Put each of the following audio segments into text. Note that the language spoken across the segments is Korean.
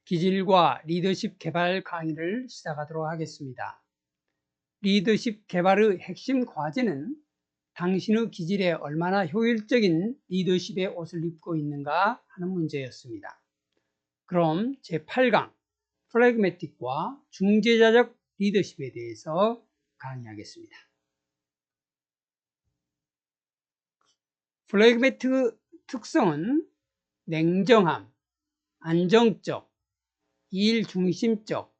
기질과 리더십 개발 강의를 시작하도록 하겠습니다. 리더십 개발의 핵심 과제는 당신의 기질에 얼마나 효율적인 리더십의 옷을 입고 있는가 하는 문제였습니다. 그럼 제8강 플래그매틱과 중재자적 리더십에 대해서 강의하겠습니다. 플래그매틱의 특성은 냉정함, 안정적, 일중심적,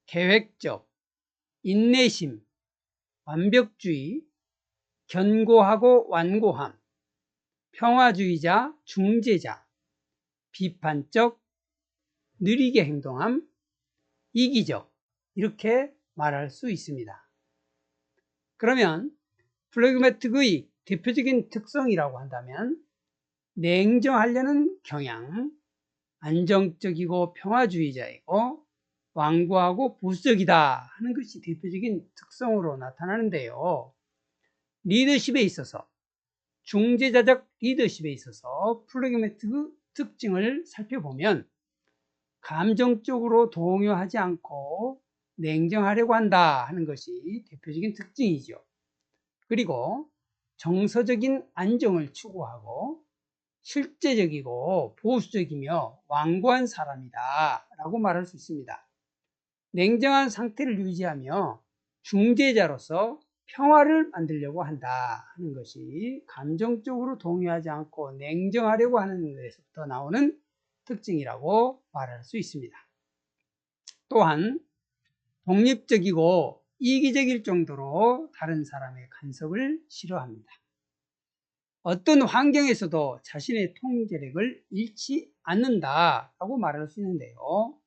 계획적, 인내심, 완벽주의, 견고하고 완고함, 평화주의자, 중재자, 비판적, 느리게 행동함, 이기적, 이렇게 말할 수 있습니다. 그러면 플래그매틱의 대표적인 특성이라고 한다면 냉정하려는 경향, 안정적이고 평화주의자이고 완고하고 보수적이다 하는 것이 대표적인 특성으로 나타나는데요. 리더십에 있어서, 중재자적 리더십에 있어서 플래그매틱의 특징을 살펴보면 감정적으로 동요하지 않고 냉정하려고 한다 하는 것이 대표적인 특징이죠. 그리고 정서적인 안정을 추구하고 실제적이고 보수적이며 완고한 사람이다 라고 말할 수 있습니다. 냉정한 상태를 유지하며 중재자로서 평화를 만들려고 한다 하는 것이 감정적으로 동요하지 않고 냉정하려고 하는 것에서부터 나오는 특징이라고 말할 수 있습니다. 또한 독립적이고 이기적일 정도로 다른 사람의 간섭을 싫어합니다. 어떤 환경에서도 자신의 통제력을 잃지 않는다라고 말할 수 있는데요.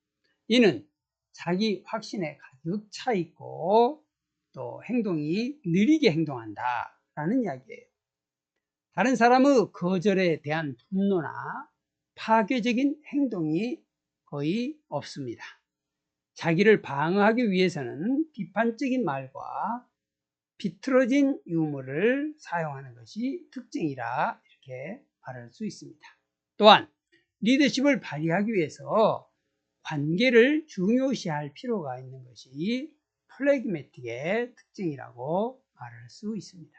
이는 자기 확신에 가득 차 있고 또 행동이 느리게 행동한다라는 이야기예요. 다른 사람의 거절에 대한 분노나 파괴적인 행동이 거의 없습니다. 자기를 방어하기 위해서는 비판적인 말과 비틀어진 유머를 사용하는 것이 특징이라 이렇게 말할 수 있습니다. 또한 리더십을 발휘하기 위해서 관계를 중요시할 필요가 있는 것이 플래그매틱의 특징이라고 말할 수 있습니다.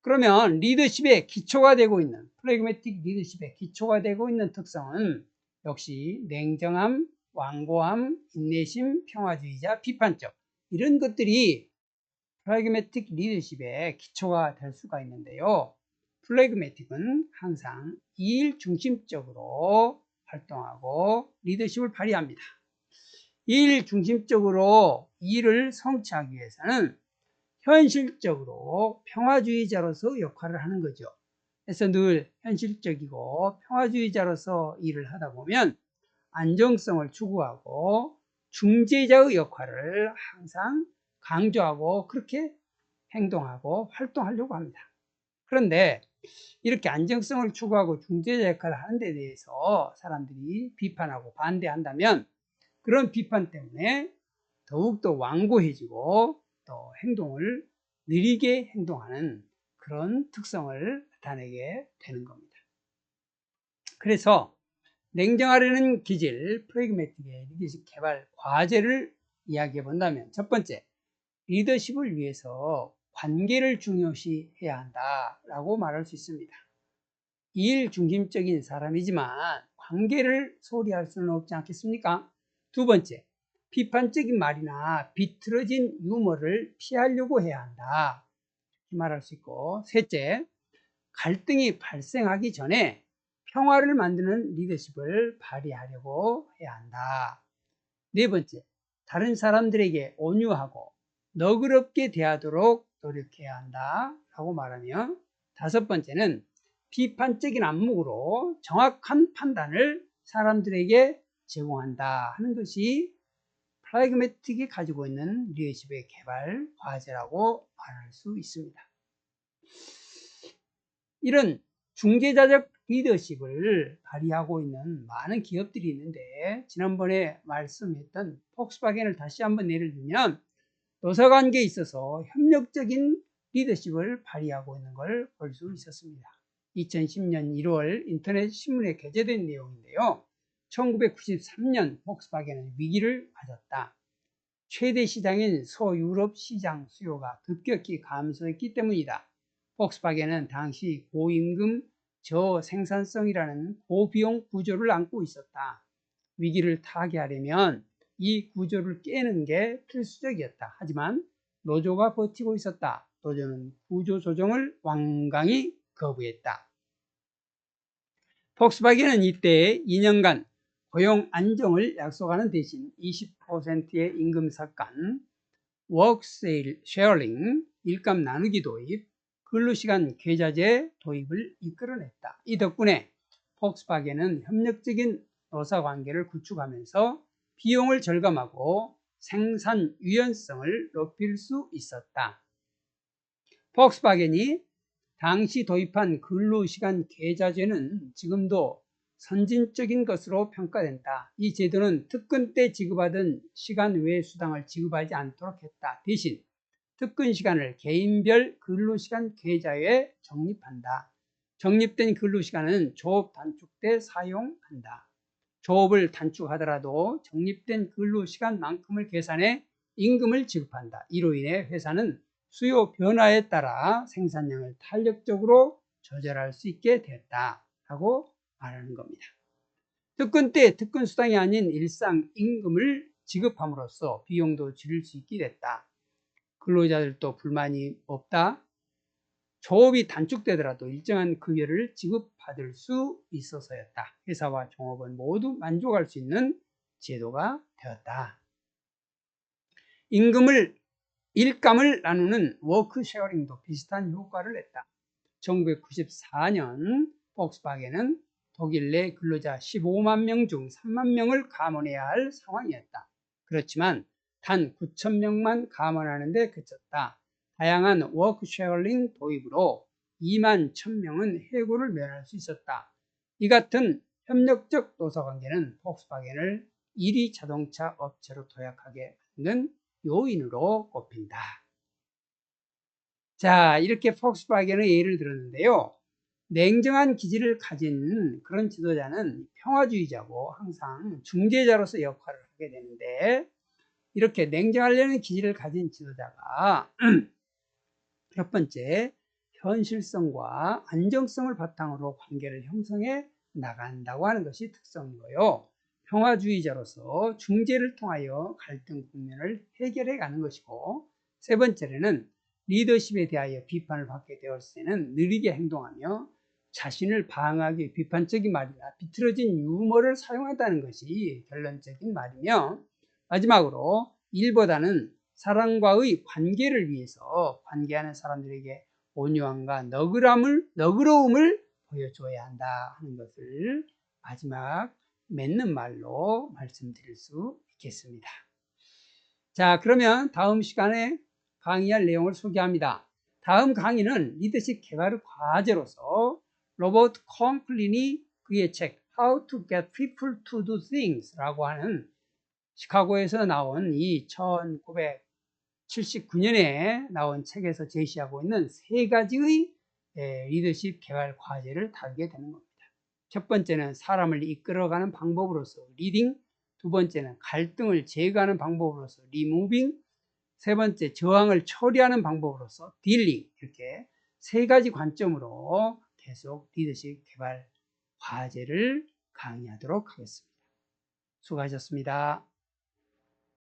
그러면 리더십의 기초가 되고 있는, 플래그매틱 리더십의 기초가 되고 있는 특성은 역시 냉정함, 완고함, 인내심, 평화주의자, 비판적, 이런 것들이 플래그매틱 리더십의 기초가 될 수가 있는데요. 플래그매틱은 항상 일 중심적으로 활동하고 리더십을 발휘합니다. 일 중심적으로 일을 성취하기 위해서는 현실적으로 평화주의자로서 역할을 하는 거죠. 그래서 늘 현실적이고 평화주의자로서 일을 하다 보면 안정성을 추구하고 중재자의 역할을 항상 강조하고 그렇게 행동하고 활동하려고 합니다. 그런데 이렇게 안정성을 추구하고 중재자 역할을 하는 데 대해서 사람들이 비판하고 반대한다면 그런 비판 때문에 더욱더 완고해지고 또 행동을 느리게 행동하는 그런 특성을 나타내게 되는 겁니다. 그래서 냉정하려는 기질, 플래그매틱의 리더십 개발 과제를 이야기해 본다면 첫 번째, 리더십을 위해서 관계를 중요시해야 한다라고 말할 수 있습니다. 일 중심적인 사람이지만 관계를 소홀히할 수는 없지 않겠습니까? 두 번째, 비판적인 말이나 비틀어진 유머를 피하려고 해야 한다 이렇게 말할 수 있고, 셋째, 갈등이 발생하기 전에 평화를 만드는 리더십을 발휘하려고 해야 한다. 네 번째, 다른 사람들에게 온유하고 너그럽게 대하도록 노력해야 한다 라고 말하며, 다섯 번째는 비판적인 안목으로 정확한 판단을 사람들에게 제공한다 하는 것이 플래그매틱이 가지고 있는 리더십의 개발 과제라고 말할 수 있습니다. 이런 중재자적 리더십을 발휘하고 있는 많은 기업들이 있는데, 지난번에 말씀했던 폭스바겐을 다시 한번 예를 들면 노사관계에 있어서 협력적인 리더십을 발휘하고 있는 걸 볼 수 있었습니다. 2010년 1월 인터넷 신문에 게재된 내용인데요. 1993년 폭스바겐은 위기를 맞았다. 최대 시장인 서유럽 시장 수요가 급격히 감소했기 때문이다. 폭스바겐은 당시 고임금 저생산성이라는 고비용 구조를 안고 있었다. 위기를 타개하려면 이 구조를 깨는 게 필수적이었다. 하지만 노조가 버티고 있었다. 노조는 구조 조정을 완강히 거부했다. 폭스바겐은 이때 2년간 고용 안정을 약속하는 대신 20%의 임금 삭감, 워크 쉐어링, 일감 나누기 도입, 근로시간 계좌제 도입을 이끌어냈다. 이 덕분에 폭스바겐은 협력적인 노사관계를 구축하면서 비용을 절감하고 생산 유연성을 높일 수 있었다. 폭스바겐이 당시 도입한 근로시간 계좌제는 지금도 선진적인 것으로 평가된다. 이 제도는 특근 때 지급하던 시간 외 수당을 지급하지 않도록 했다. 대신 특근 시간을 개인별 근로시간 계좌에 적립한다. 적립된 근로시간은 조업 단축 때 사용한다. 조업을 단축하더라도 적립된 근로시간만큼을 계산해 임금을 지급한다. 이로 인해 회사는 수요 변화에 따라 생산량을 탄력적으로 조절할 수 있게 됐다라고 말하는 겁니다. 특근 때 특근 수당이 아닌 일상 임금을 지급함으로써 비용도 줄일 수 있게 됐다. 근로자들도 불만이 없다. 조업이 단축되더라도 일정한 급여를 지급받을 수 있어서였다. 회사와 종업원 모두 만족할 수 있는 제도가 되었다. 일감을 나누는 워크 쉐어링도 비슷한 효과를 냈다. 1994년 폭스바겐은 독일 내 근로자 15만 명 중 3만 명을 감원해야 할 상황이었다. 그렇지만 단 9,000명만 감원하는 데 그쳤다. 다양한 워크 쉐어링 도입으로 2만 1,000명은 해고를 면할 수 있었다. 이 같은 협력적 노사관계는 폭스바겐을 1위 자동차 업체로 도약하게 만든 요인으로 꼽힌다. 자, 이렇게 폭스바겐의 예를 들었는데요. 냉정한 기질을 가진 그런 지도자는 평화주의자고 항상 중재자로서 역할을 하게 되는데, 이렇게 냉정하려는 기질을 가진 지도자가 첫 번째, 현실성과 안정성을 바탕으로 관계를 형성해 나간다고 하는 것이 특성이고요. 평화주의자로서 중재를 통하여 갈등 국면을 해결해 가는 것이고, 세 번째로는 리더십에 대하여 비판을 받게 되었을 때는 느리게 행동하며 자신을 방어하기 비판적인 말이나 비틀어진 유머를 사용한다는 것이 결론적인 말이며, 마지막으로 일보다는 사람과의 관계를 위해서 관계하는 사람들에게 온유함과 너그러움을 보여줘야 한다 하는 것을 마지막 맺는 말로 말씀드릴 수 있겠습니다. 자, 그러면 다음 시간에 강의할 내용을 소개합니다. 다음 강의는 리더십 개발 과제로서 로버트 컴플린이 그의 책 How to Get People to Do Things 라고 하는 시카고에서 나온 이 1979년에 나온 책에서 제시하고 있는 세 가지의 리더십 개발 과제를 다루게 되는 겁니다. 첫 번째는 사람을 이끌어가는 방법으로서 리딩, 두 번째는 갈등을 제거하는 방법으로서 리무빙, 세 번째 저항을 처리하는 방법으로서 딜링, 이렇게 세 가지 관점으로 계속 리더십 개발 과제를 강의하도록 하겠습니다. 수고하셨습니다.